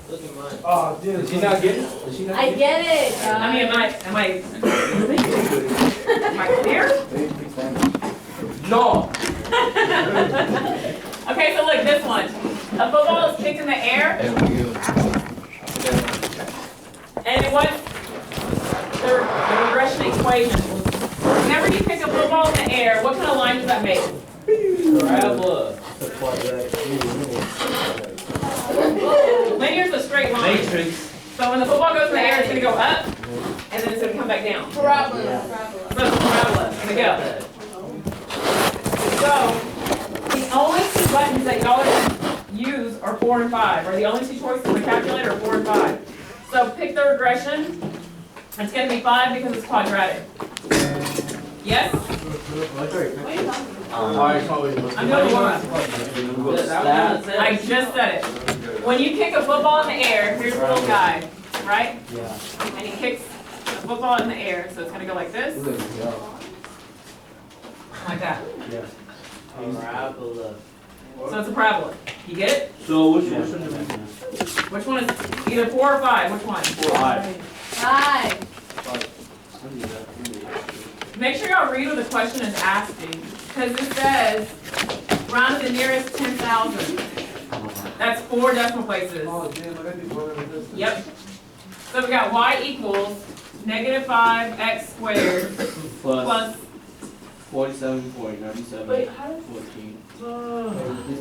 Look at mine. Oh, dude. Did she not get it? Did she not I get get it. I mean, am I clear? it? No. Okay, so look, this one. A football is kicked in the air, and it was the regression equation. Whenever you pick a football in the air, what kind of line does that make? Parabola. Linear is a straight line. Matrix. So when the football goes in the air, it's going to go up, and then it's going to come back down. Parabola. So it's a parabola. Here we go. So the only two buttons that y'all use are 4 and 5, or the only two choices in the calculator are 4 and 5. So pick the regression. It's going to be 5 because it's quadratic. Yes? What are you talking about? I'm doing warm-up. I just said it. When you kick a football in the air, here's the little guy, right? Yeah. And he kicks the football in the air, so it's going to go like this, like that. Yeah. Parabola. So it's a parabola. You get it? So which one is it? Which one is either 4 or 5? Which one? 5. Make sure y'all read what the question is asking, because it says round to the nearest 10,000. That's 4 decimal places. Oh, dude, look at these ones. Yep. So we got y equals negative 5x squared plus 47.97. Wait, how does 14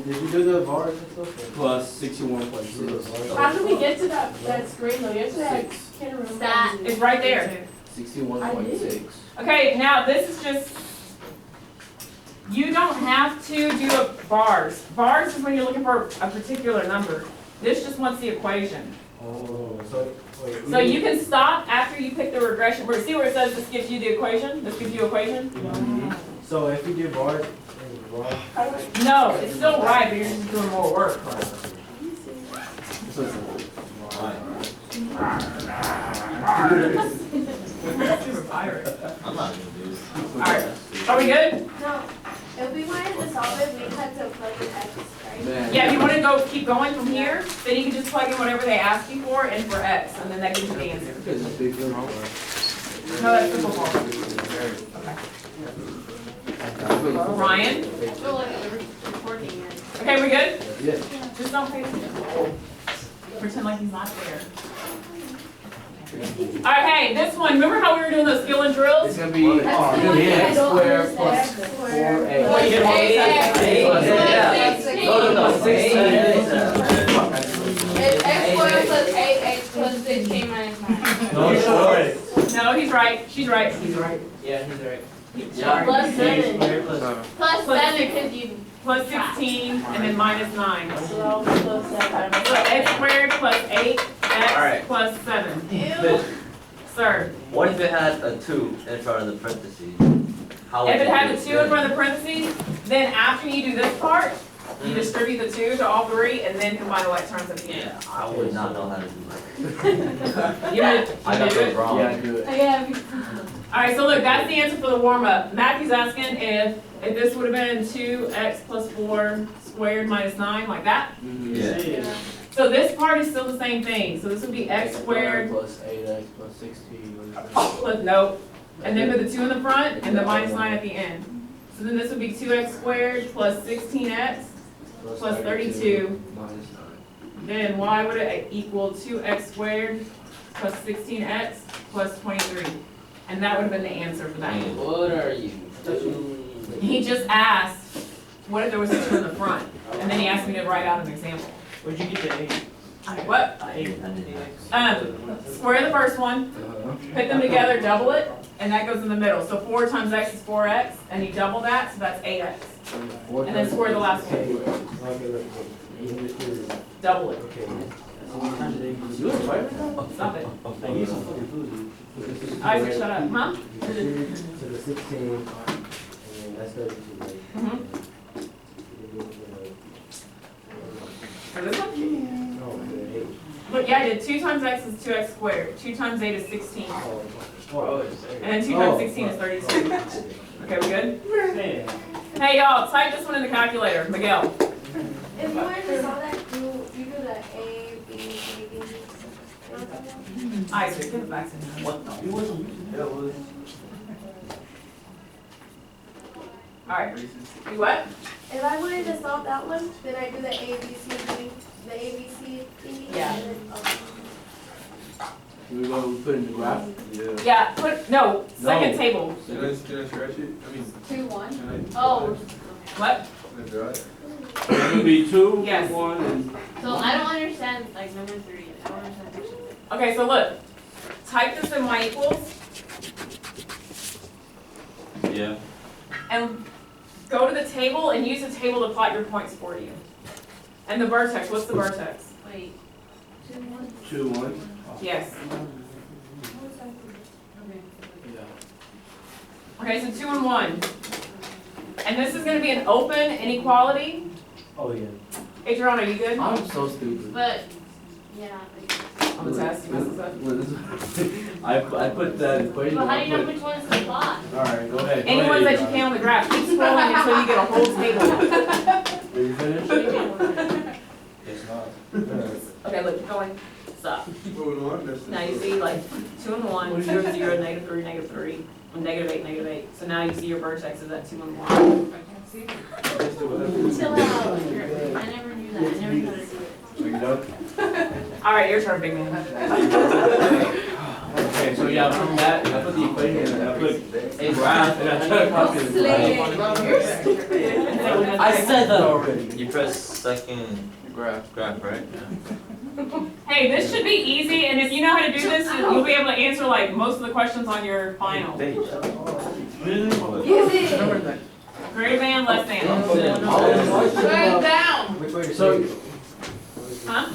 Did you do the bars and stuff? plus 61.6. How did we get to that screen though? Yesterday I can't remember. Stat. It's right there. 61.6. Okay, now this is just, you don't have to do a bars. Bars is when you're looking for a particular number. This just wants the equation. Oh, so wait. So you can stop after you pick the regression. See where it says this gives you the equation? This gives you equation? So if you do bars, and bars. No, it's still right, but you're just doing more work. I'm not gonna do this. Alright, are we good? No. If we wanted to solve it, we had to plug in X, right? Yeah, if you want to go keep going from here, then you can just plug in whatever they ask you for and for X, and then that gives you the answer. No, that's simple formula. Okay. Ryan? I feel like the recording is. Okay, we good? Yeah. Just don't pay attention. Pretend like he's not there. Alright, hey, this one, remember how we were doing those skill and drills? It's gonna be x squared plus 4a. What, you did No, 16. It's X squared plus 8X plus 16 minus 9. No, he's right. She's right. He's right. Yeah, he's right. Plus 7. Plus Plus 7 because you. Plus 16 and then minus 9. So plus 7. So x squared plus 8x Alright. plus 7. Ew. Sir, What if it had a 2 in front of the parentheses? How would if it you had do the 2 in front of the parentheses, then after you do this part, you distribute the 2 to all 3 and then combine the like terms at the end. Yeah, I would not know how to do that. You did, I got do those it? wrong. Yeah, do it. Yeah. Alright, so look, that's the answer for the warm-up. Matthew's asking if this would have been 2x plus 4 squared minus 9, like that. Yeah. So this part is still the same thing. So this would be x squared plus 8x plus 16. plus, nope. And then put the 2 in the front and the minus 9 at the end. So then this would be 2x squared plus 16x plus 32. Minus 9. Then y would equal 2x squared plus 16x plus 23. And that would have been the answer for that. What are you? He just asked, what if there was a 2 in the front? And then he asked me to write out an example. Where'd you get the 8? What? Square the first one, put them together, double it, and that goes in the middle. So 4 times x is 4x, and you double that, so that's 8x. And then square the last one. Double it. Stop it. Isaac, shut up. Huh? To the 16, and that's 32. Mm-hmm. For this one? No, the 8. But yeah, I did 2 times x is 2x squared. 2 times 8 is 16. And then 2 times 16 is 32. Okay, we good? Hey y'all, type this one in the calculator. Miguel. If you wanted to solve that, you do the A, B, Isaac, give it back to me. What the? He wasn't using it. Alright, you what? If I wanted to solve that one, then I do the A, B, C, D, the A, B, C, D, Yeah. and then, We put in the graph. Yeah. Yeah, no, second No. table. Can I scratch it? I mean, 2-1. can I? Oh. What? Can I draw it? It would be 2, Yes. 1, and So I don't understand, like, number 3. I don't understand section 3. Okay, so look, type this in y equals Yeah. and go to the table and use the table to plot your points for you. And the vertex, what's the vertex? Wait. 2-1. 2, 1. Yes. Yeah. Okay, so 2 and 1. And this is gonna be an open inequality. Oh, yeah. Adrian, are you good? I'm so stupid. But, yeah. On the test, you messed this up. I put that equation. But how do you know which one is the plot? Alright, go ahead. Any ones that you can on the graph, keep scrolling until you get a whole table. Are you finished? It's not. Okay, look, keep going. Stop. Moving on, that's. Now you see like 2 and 1, 0, 0, -3, -3, and -8, -8. So now you see your vertex is at 2 and 1. Chill out. I never knew that. I never knew how to do it. Are you done? All right, your turn, big man. Okay, so yeah, from that, I put the equation in, and I put a graph, and I tried to copy the graph. I said that already. You press second Graph. graph, right? Hey, this should be easy, and if you know how to do this, you'll be able to answer like most of the questions on your final. Really? Use it. Greater than, less than. Turn down. Which way is So- it? Huh?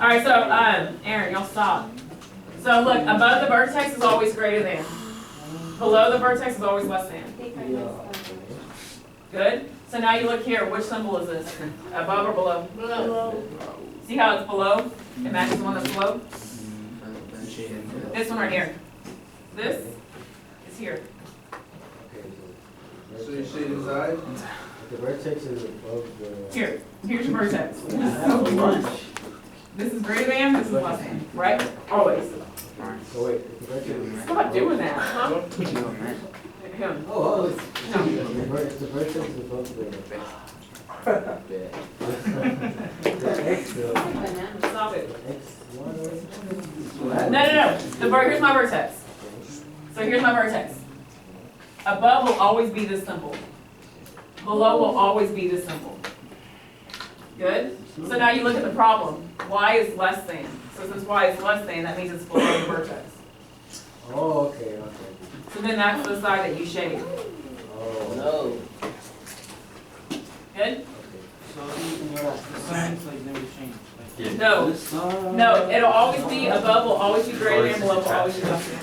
All right, so Aaron, y'all stop. So look, above the vertex is always greater than. Below the vertex is always less than. Good. So now you look here. Which symbol is this? Above or below? Below. See how it's below? It matches the one that's below. This one right here. This is here. So you shade inside? The vertex is above the. Here. Here's your vertex. This is so much. This is greater than. This is less than. Right? Always. So wait, the vertex is. Stop doing that. Huh? Him. Oh, it's. No. The vertex is above the. The X, the Stop it. X1. No. Here's my vertex. So here's my vertex. Above will always be this symbol. Below will always be this symbol. Good? So now you look at the problem. Y is less than. So since Y is less than, that means it's below the vertex. Oh, okay. So then that's the side that you shade. Oh. No. Good? So the signs like never change. Yeah. No. This side. No, it'll always be above will always be greater than, below will always be less than.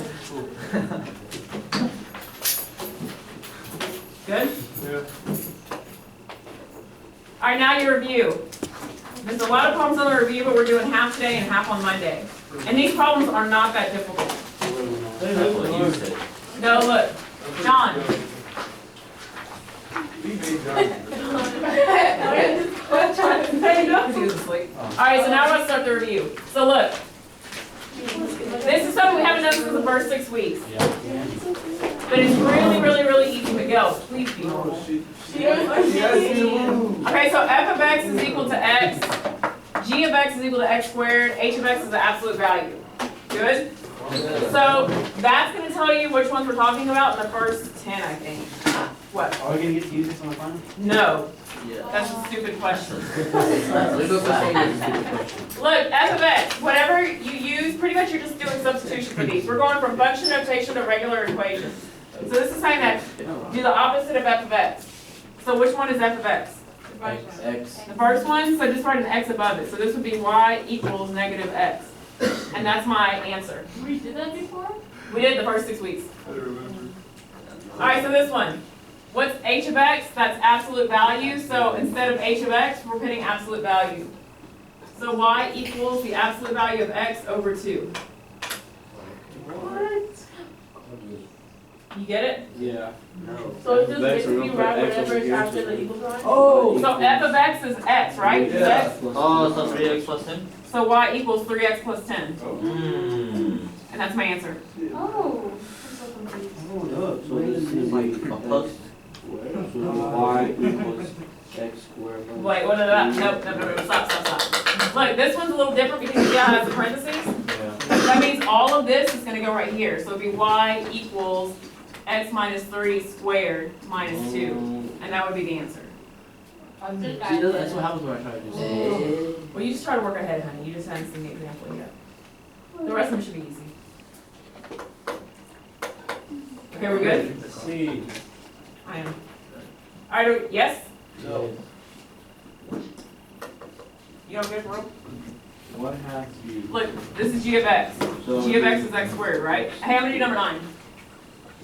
Good? Yeah. All right, now your review. There's a lot of problems on the review, but we're doing half today and half on Monday. And these problems are not that difficult. That's what you said. No, look, John. We made John. He was asleep. All right, so now let's start the review. So look, this is something we haven't done since the first 6 weeks. But it's really easy. Miguel, please be normal. Okay, so f of x is equal to x, g of x is equal to x squared, h of x is the absolute value. Good? So that's going to tell you which ones we're talking about in the first 10, I think. What? Are we gonna get to use this on the final? No. Yeah. That's a stupid question. There's no such thing as a stupid question. Look, f of x, whatever you use, pretty much you're just doing substitution for these. We're going from function notation to regular equations. So this is saying that do the opposite of f of x. So which one is f of x? X. The first one, so just write an x above it. So this would be y equals negative x. And that's my answer. We did that before? We did it the first 6 weeks. I don't remember. All right, so this one. What's h of x? That's absolute value. So instead of h of x, we're putting absolute value. So y equals the absolute value of x over 2. You get it? Yeah. No. So it's just Vex basically and we'll right put X whatever over is here, after too. the equal sign? Oh. So f of x is x, right? Yeah. X. Oh, so 3x plus 10? So y equals 3x plus 10. Mmm. And that's my answer. Oh, I'm so confused. Hold up, So this is like a plus? Y equals X squared. Wait, what is that? Nope, stop. Look, this one's a little different because it has the parentheses. Yeah. That means all of this is gonna go right here. So it'd be y equals x minus 3 squared minus 2. And that would be the answer. See, That's what happens when I try to do something. Well, you just try to work ahead, honey. You just haven't seen the example yet. The rest of them should be easy. Okay, we're good? C. I am. Alright, yes? No. You don't get room? 1/2 U. Look, this is g of x. So G of x is x squared, right? Hey, I'm gonna do number 9.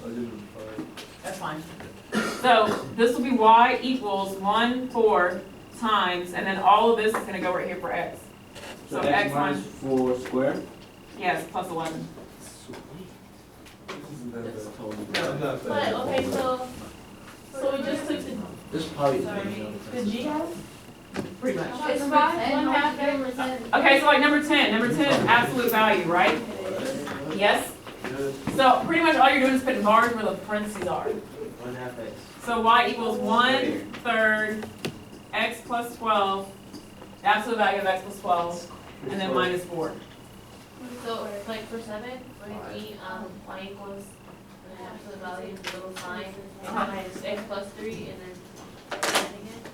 I did 5. That's fine. So this will be y equals 1/4 times, and then all of this is gonna go right here for x. So So X x minus minus, 4 squared? yes, plus 11. That's totally. I'm not But, that. okay, so we just took This is probably the G house? Pretty much. It's Number five, 10, 1/2. Okay, so like number 10. Number 10 is absolute value, right? Yes? So pretty much all you're doing is putting bars where the parentheses are. 1/2 x. So y equals 1/3 x plus 12, the absolute value of x plus 12, and then minus 4. So, like for 7, when it's y equals the absolute value of the little sign, and minus x plus 3, and then adding it.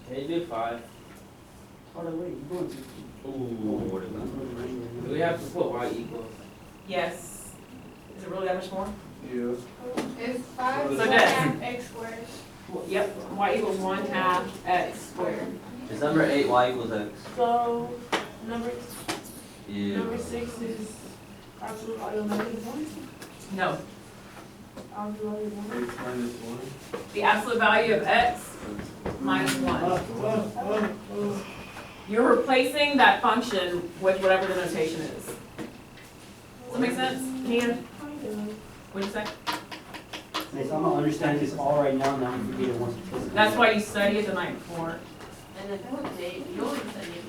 Can you do 5? Hold on, wait, you're going to. Ooh, what about? Do we have to put Y equals? Yes. Is it really that much more? Yeah. It's 5, So 1/2 x squared. Yep, y equals 1/2 x squared. Is number 8 y equals x? So, number Yeah. 6 is absolute value of -1. No, Absolute value of 1. X minus 1. the absolute value of x minus 1. You're replacing that function with whatever the notation is. Does that make sense? Nia? What'd you say? Miss, I'm gonna understand this all right now, now I'm forgetting once. That's why you study it the night before. And then you always study it.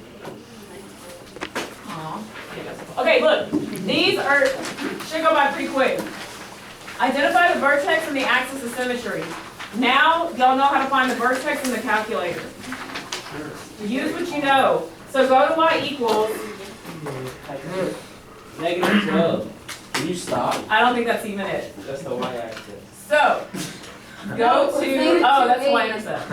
Aw. Okay, look, these are, should go by pretty quick. Identify the vertex and the axis of symmetry. Now, y'all know how to find the vertex in the calculator. Use what you know. So go to y equals, Negative 12. Can you stop? I don't think that's even it. That's the Y axis. So, go it's to, negative oh, that's the 2, y-intercept.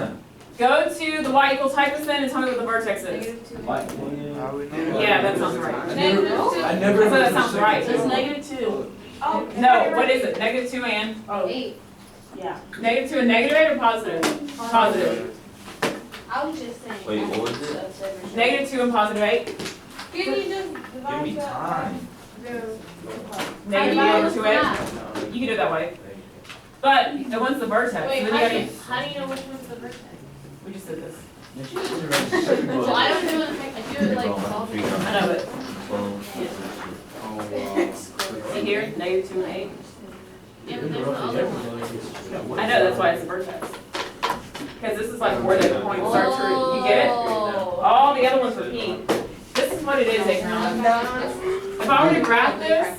Go to the y equals type of sin and tell me what the vertex is. -2. Yeah, that sounds right. Negative 2. I never. I said that sounds right. So it's -2. Oh. No, what is it? Negative 2 and? Oh, 8. yeah. Negative 2 and negative 8 or positive? Positive. I was just saying. Wait, what was it? Negative 2 and positive 8. Can you just divide Give me that? time. Negative 2 over 2 8. You can do it that way. But the one's the vertex. Wait, So then you gotta, how do you know which one's the vertex? we just did this. Well, I don't do it, I do it like solving. I know it. Well, See here, negative 2 and 8. Yeah, but there's the other one. I know, that's why it's the vertex. Because this is like where the point starts to, you get it? Oh. All the other ones repeat. This is what it is, Adrian. If I were to graph this,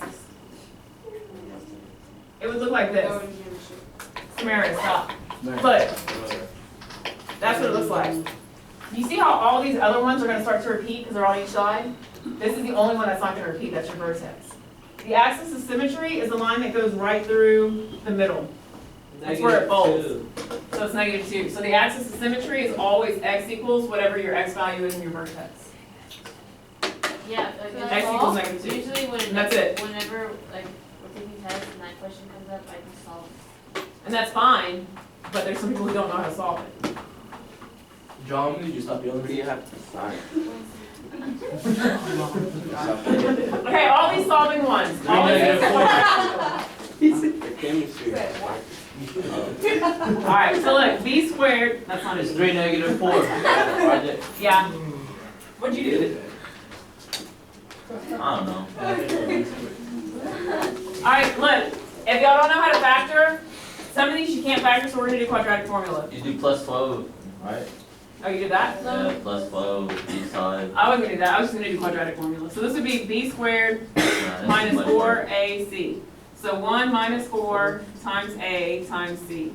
it would look like this. Samara, stop. Look, that's what it looks like. You see how all these other ones are gonna start to repeat because they're on each side? This is the only one that's not gonna repeat, that's your vertex. The axis of symmetry is the line that goes right through the middle. That's where it folds. So it's negative 2. So the axis of symmetry is always x equals whatever your x value is in your vertex. Yeah, like in X equals solve, negative 2. usually when, That's it. whenever, like, we're taking tests and that question comes up, I can solve. And that's fine, but there's some people who don't know how to solve it. John, did you stop yelling? You have to sign. Okay, all these solving ones. All of these The chemistry. Alright, so look, b squared, that's not it's it. 3 negative 4. Project. Yeah. What'd you do? I don't know. Alright, look, If y'all don't know how to factor, some of these you can't factor, so we're gonna do quadratic formula. You do plus 12, right? Oh, you did that? Yeah, plus 12, b side. I wasn't gonna do that, I was just gonna do quadratic formula. So this would be b squared minus 4ac. So 1 minus 4 times a times c.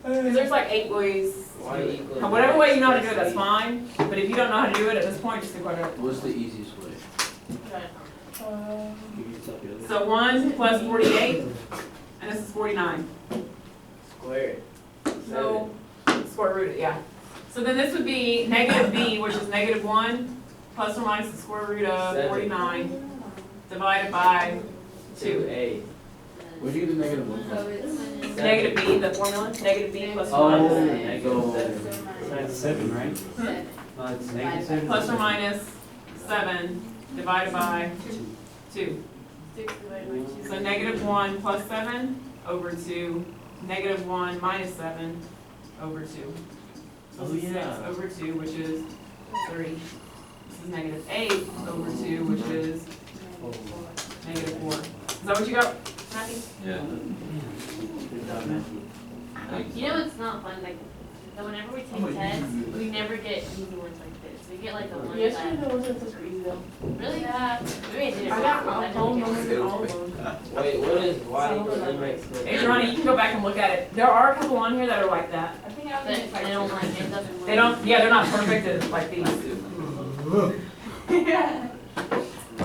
Because there's like 8 ways. Whatever way you know how to do it, that's fine. But if you don't know how to do it at this point, just do quadratic. What's the easiest way? So 1 plus 48, and this is 49. Square. So, square root it, yeah. So then this would be negative b, which is negative 1, plus or minus the square root of 49, divided by 2. 2a. Where'd you get the negative one So from? it's Negative b, the formula, negative b plus or Oh, minus, so That's 7, right? seven. No, it's negative 7. plus or minus 7, divided by 2. 6 divided by 2. So negative 1 plus 7 over 2, negative 1 minus 7 over 2. So this is 6 over 2, which is 3. This is negative 8 over 2, which is negative 4. Is that what you got, Matthew? Yeah. Good job, Matthew. You know it's not fun, like, so whenever we take tests, we never get easy ones like this. We get like the ones Yesterday that, there wasn't such easy though. really? Yeah. Maybe I did it I wrong, got but I my never phone get numbers it. and all of them. Wait, what is y equals limit? Hey, Johnny, you can go back and look at it. There are a couple on here that are like that. I think I But they don't like it, doesn't work. They don't, yeah, they're not perfected like these. Are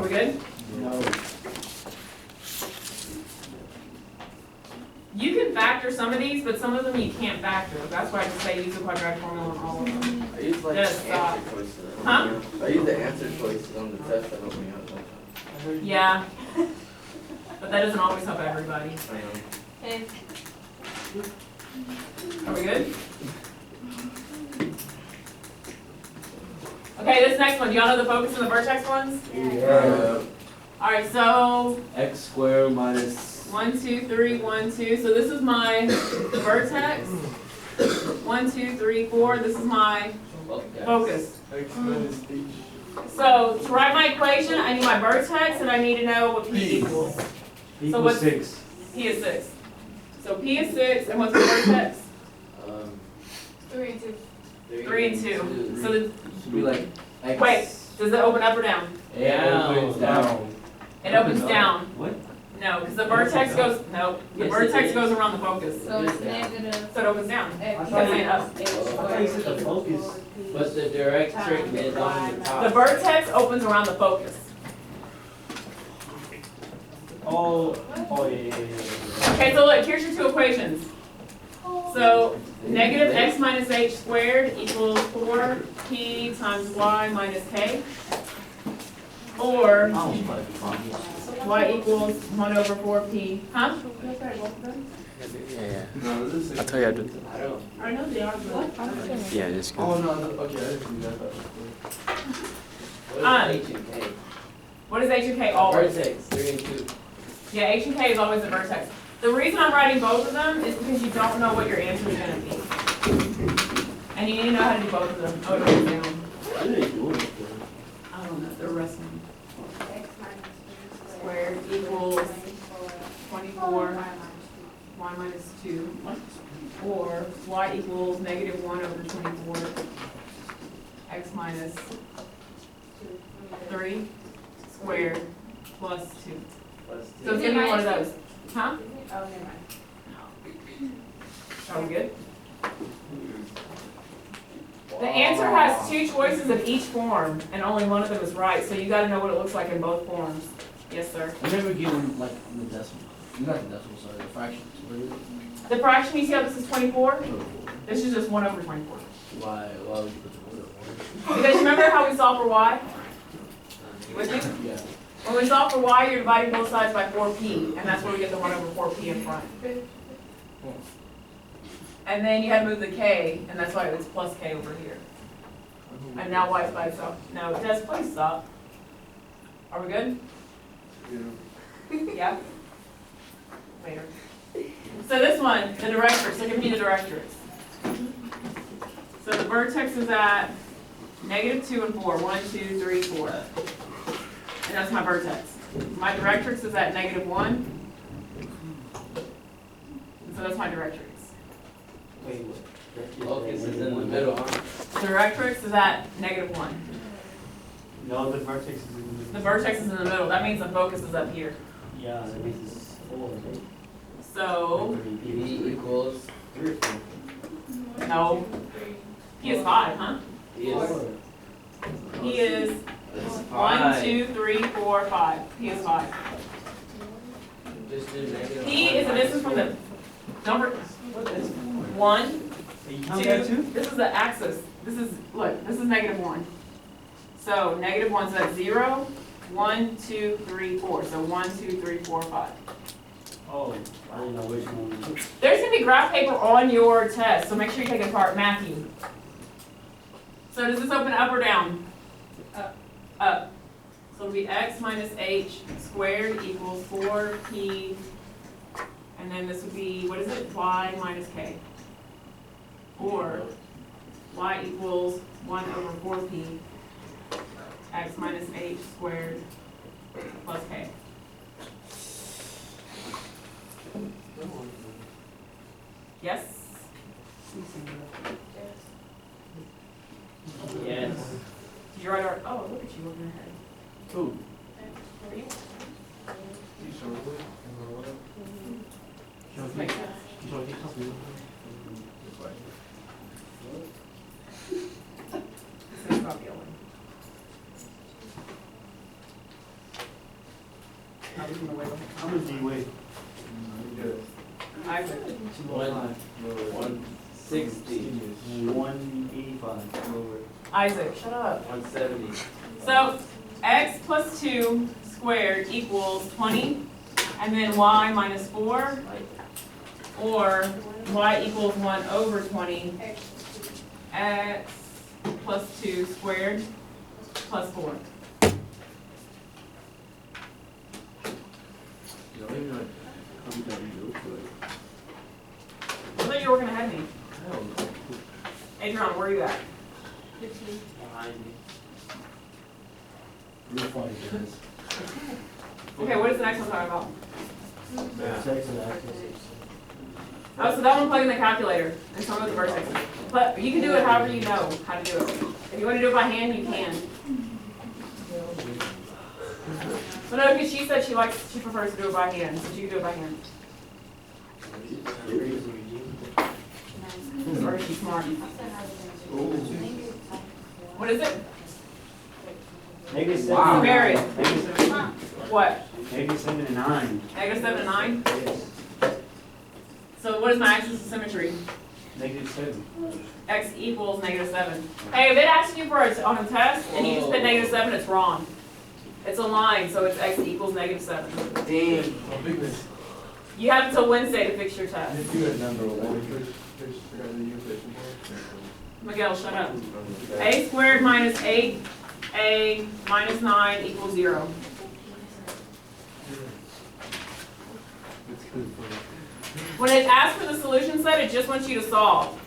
we good? No. You can factor some of these, but some of them you can't factor. That's why I just say use the quadratic formula on all of them. I use like Yes, answer choices. Huh? I use the answer choices on the test that help me out sometimes. Yeah. But that doesn't always help everybody. I know. Okay. Are we good? Okay, this next one, do y'all know the focus and the vertex ones? Yeah. Alright, so X squared minus. 1, 2, 3, 1, 2. So this is my vertex. 1, 2, 3, 4. This is my focus. X minus h. So to write my equation, I need my vertex and I need to know what p equals. Equals what's- 6. P is 6. So P is 6, and what's the vertex? 3 and 2. 3 and 2. So the, Should be like X. wait, does it open up or down? Down. It opens down. What? No, because the vertex goes, no, the Yes, vertex it goes around the focus. So it's negative. So it opens down. I You thought gotta say you- it up. I thought you said the focus. But the directric is on the The top. vertex opens around the focus. Oh, yeah. Okay, so look, here's your two equations. So negative x minus h squared equals 4p times y minus k. Or y equals 1 over 4p. Huh? Yeah, No, this is. I'll tell you how to. I don't. I know they are, but. Yeah, just go. Oh, no, okay, I didn't do that. What is H and K? What is h and k always? Vertex, 3 and 2. Yeah, h and k is always the vertex. The reason I'm writing both of them is because you don't know what your answer is going to be. And you need to know how to do both of them. Oh, it goes down. What are they doing? I don't know, they're wrestling. Squared equals 24, y minus 2. Or y equals negative 1 over 24, x minus 3 squared plus 2. So it's going to be one of those. Huh? Oh, never mind. Are we good? The answer has two choices of each form, and only one of them is right, so you gotta know what it looks like in both forms. Yes, sir. I never get them like the decimal. You got the decimal, sorry, the fractions. What is it? The fraction, you see how this is 24? This is just 1 over 24. Why would you put the order? Because remember how we solve for y? With me? Yeah. When we solve for y, you're dividing both sides by 4p, and that's where we get the 1 over 4p in front. And then you had to move the k, and that's why it's plus k over here. And now y is by itself. No, it does, please stop. Are we good? Yeah? Later. So this one, the directrix, so give me the directrix. So the vertex is at negative 2 and 4, 1, 2, 3, 4. And that's my vertex. My directrix is at negative 1, So that's my directrix. Wait, what? Focus is in the middle, huh? Directrix is at -1. No, the vertex is in the. The vertex is in the middle. That means the focus is up here. Yeah, that means it's 4, right? So, P equals 3 or 4. no. He is 5, huh? He is. He is It's 1, five. 2, 3, 4, 5. He is 5. Just do negative. P is the distance from the number. What is 1, You count that 2. too? This is the axis. This is, look, this is -1. So -1, so that's 0, 1, 2, 3, 4. So 1, 2, 3, 4, 5. Oh, I didn't know which one. There's gonna be graph paper on your test, so make sure you take it apart. Matthew. So does this open up or down? Up. Up. So it'll be x minus h squared equals 4p, and then this would be, what is it? Y minus k. Or y equals 1 over 4p, x minus h squared plus k. Yes? Yes. Did you write our, oh, look at you looking ahead. Who? This makes sense. This is probably one. I was gonna wait. How much do you weigh? Isaac. 160. 185. Lower. Isaac, shut up. 170. So x plus 2 squared equals 20, and then y minus 4, or y equals 1 over 20, x plus 2 squared plus 4. I thought you were working ahead of me. Adrian, where are you at? 15. Behind me. Real funny, guys. Okay, what is the next one talking about? Vertex and axis. Oh, so that one plug in the calculator and some of the vertexes. But you can do it however you know how to do it. If you want to do it by hand, you can. But no, because she said she prefers to do it by hand, so she can do it by hand. Or is she smart? What is it? -7. Wow. Mary. -7. What? -7 and 9. -7 and 9? Yes. So what is my axis of symmetry? -7. X equals -7. Hey, if it asks you for it on a test and you just put -7, it's wrong. It's a line, so it's X equals -7. Dang. You have until Wednesday to fix your test. Miguel, shut up. A squared minus 8a minus 9 equals 0. When it asks for the solution set, it just wants you to solve.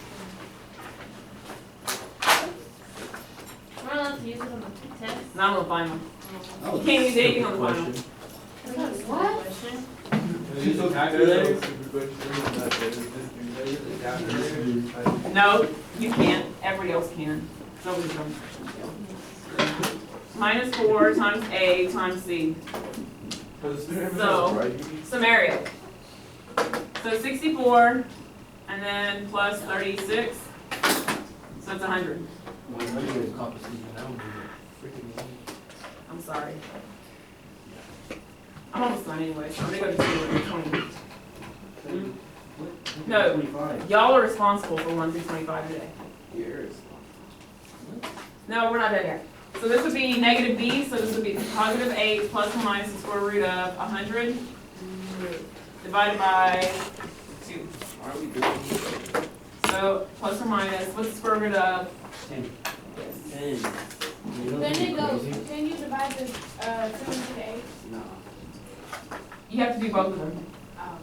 We're allowed to use it on the test. Not on the final. You can't use anything on the final. What? No, you can't. Everybody else can. Nobody can. Minus 4 times A times C. Samaria. So 64, and then plus 36, so it's 100. I'm sorry. I'm almost done anyway, so I'm gonna go to 20. No, 25. y'all are responsible for 1 through 25 today. Yours. No, we're not done yet. So this would be negative b, so this would be positive 8 plus or minus the square root of 100 divided by 2. Why are we doing So plus or minus, what's the square root of? 10. 10? Then it goes, can you divide the, 2 into 8? No. You have to do both of them. Oh.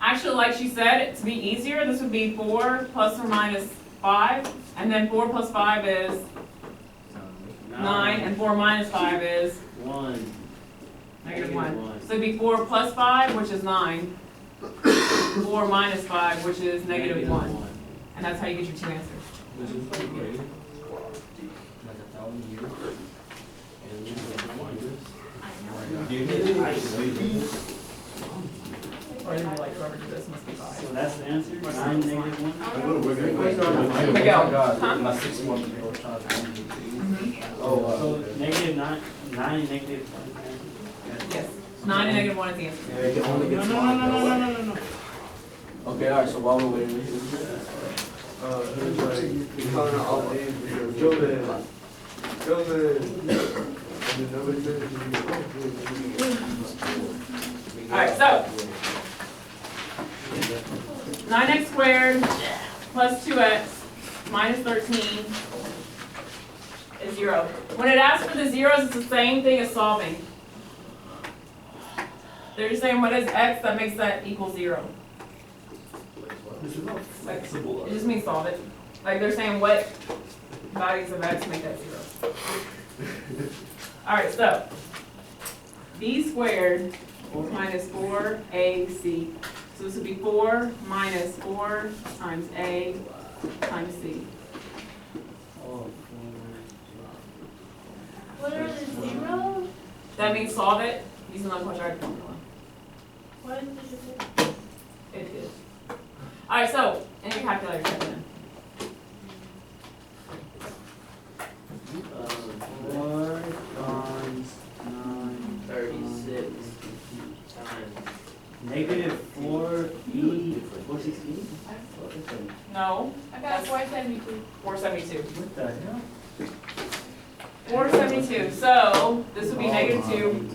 Actually, like she said, to be easier, this would be 4 plus or minus 5, and then 4 plus 5 is 9, and 4 minus 5 is 1. negative 1. So it'd be 4 plus 5, which is 9, 4 minus 5, which is negative 1. And that's how you get your two answers. Like 1,000 years. And then Or I didn't like whoever did this must be 5. So that's the answer? 9 negative 1? Here we go. Huh? my 6 months ago, Mhm. So negative 9 negative 1. Yes. 9 and negative 1 is the answer. Yeah, you only get No. Okay, alright, so while we're waiting, Calling out all the names because Gilman. And then nobody said Alright, so 9x squared plus 2x minus 13 is 0. When it asks for the zeros, it's the same thing as solving. They're just saying what is x that makes that equal 0. Like, it just means solve it. Like they're saying what values of x make that 0. Alright, so b squared minus 4ac. So this would be 4 minus 4 times a times c. What are the zeros? That means solve it using the quadratic formula. What is the It is. Alright, so in your calculator, type it in. 4 times 9, 36 times negative 4e, 416? No, I got 472. 472. What the hell? 472. So this would be negative 2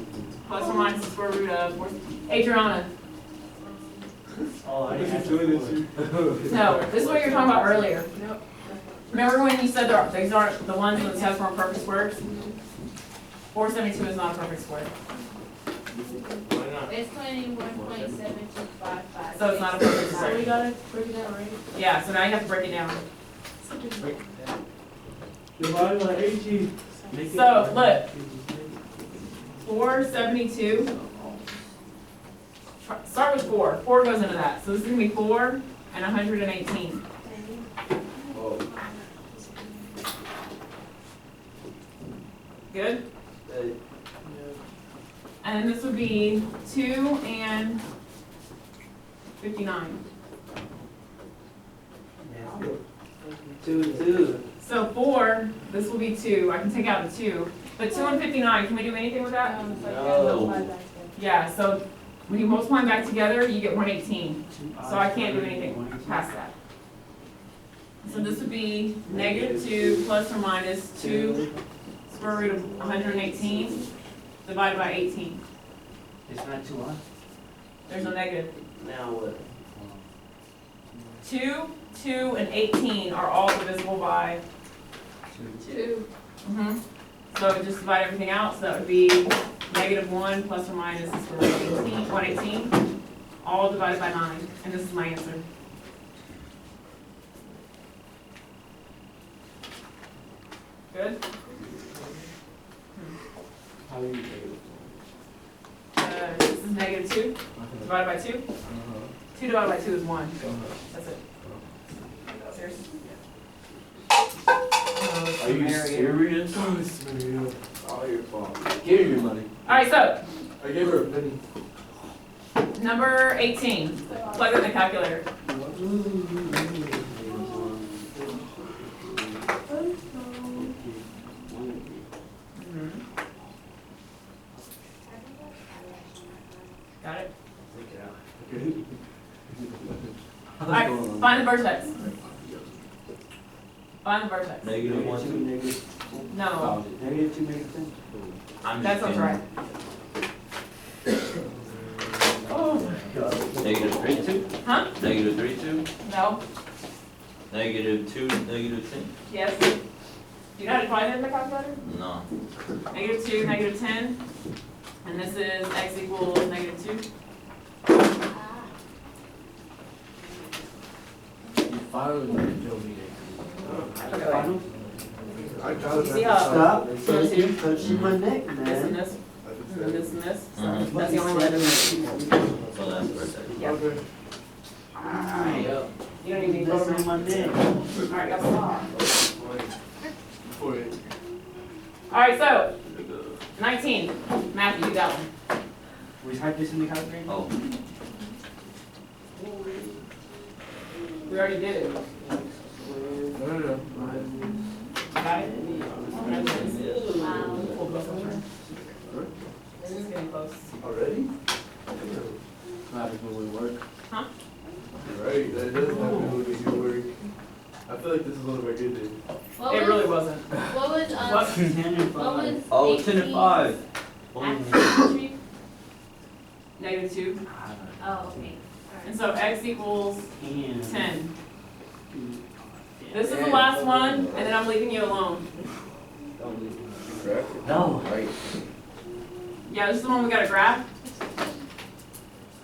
plus or minus the square root of 4. Adriana. Oh, I What have you doing to. this? No, this is what you were talking about earlier. Remember when you said these aren't the ones that the test weren't perfect squares? 472 is not a perfect square. Why not? It's 21.7255. So it's not a perfect So square. we gotta break it down, right? Yeah, so now you have to break it down. Divide by 18. So, look. 472. Start with 4. 4 goes into that. So this is going to be 4 and 118. Good? And this would be 2 and 59. 2. So 4, this will be 2. I can take out the 2. But 2 and 59, can we do anything with that? No. Yeah, so when you multiply them back together, you get 118. So I can't do anything past that. So this would be negative 2 plus or minus 2 square root of 118 divided by 18. It's not 2 on? There's no negative. Now what? 2, 2, and 18 are all divisible by 2. So just divide everything out, so that would be negative 1 plus or minus the square root of 118, all divided by 9, and this is my answer. Good? how do you take it? This is negative 2 divided by 2. 2 divided by 2 is 1. That's it. Serious? Are you serious? All your fault. Give your money. Alright, so I gave her a penny. number 18. Plug in the calculator. Got it? Alright, find the vertex. Find the vertex. Negative 1, 2. Negative No, negative 2, negative 10. I'm that just sounds kidding. right. Oh my god. Negative 3, 2. Huh? Negative 3, 2. No? Negative 2, negative 10. Yes? Do you know how to divide it in the calculator? No. Negative 2, negative 10. And this is x equals negative 2. You finally got to Joe meeting. Final? I got it. See how- Stop touching my neck, This and man. this, and this and this. So Mhm. that's the only one. So that's perfect. Yeah. Okay. You don't even need to That's vote in on my neck. Alright, that's all. For it. Alright, so, 19, Matthew, you got one. We type this in the calculator? Oh, We already did it. No. Got it? Wow. This is getting close. Already? What happens when we work? Right, that does happen when we do work. I feel like this is one of our good days. What It was, really wasn't. what was, What? 10 and what 5. was? oh, 10 and 5. Actually, -2. oh, okay. And so x equals And 10. This is the last one, and then I'm leaving you alone. no. Yeah, this is the one we gotta graph.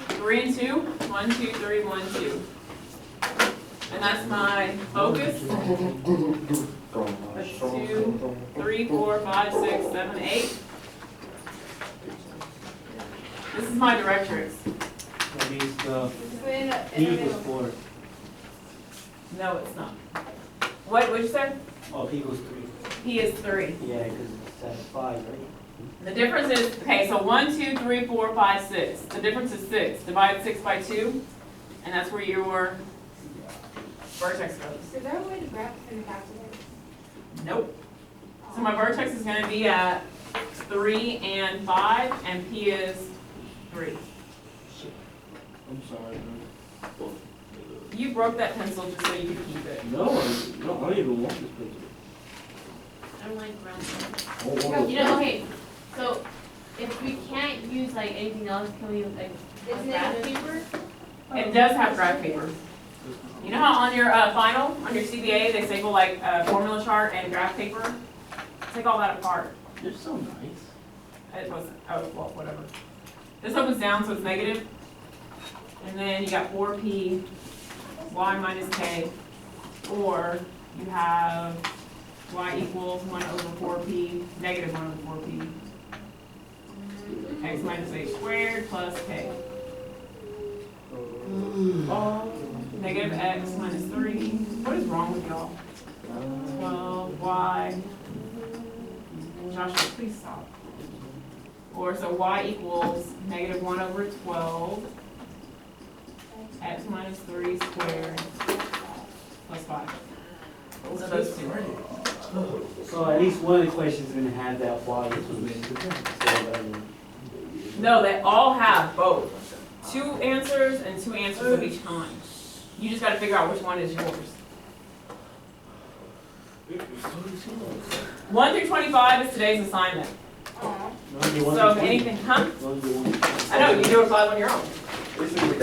3 and 2. 1, 2, 3, 1, 2. And that's my focus. That's 2, 3, 4, 5, 6, 7, 8. This is my directrix. That means the Put it in the P equals middle. 4. No, it's not. What'd you say? Oh, P equals 3. P is 3. Yeah, because it's at 5, right? The difference is, okay, so 1, 2, 3, 4, 5, 6. The difference is 6. Divide 6 by 2, and that's where your vertex goes. Is there a way to graph in the calculator? Nope. So my vertex is gonna be at 3 and 5, and P is 3. I'm sorry, bro. You broke that pencil just so you could keep it. No, I don't even want this picture. I don't like brown. Oh, You know, okay, so if we can't use like anything else, can we use like Isn't graph it- paper? It does have graph paper. You know how on your final, on your CBA, they staple like a formula chart and graph paper? Take all that apart. They're so nice. It wasn't, oh, well, whatever. This opens down, so it's negative. And then you got 4p, y minus k, or you have y equals 1 over 4p, negative 1 over 4p. X minus h squared plus k. All negative x minus 3. What is wrong with y'all? 12y. Joshua, please stop. Or so y equals negative 1 over 12. X minus 3 squared plus 5. So those two. So at least one of the questions is going to have that y equals. No, they all have both. 2 answers and 2 answers of each kind. You just gotta figure out which one is yours. 1 through 25 is today's assignment. So if anything, huh? I know, you do it 5 on your own. Basically,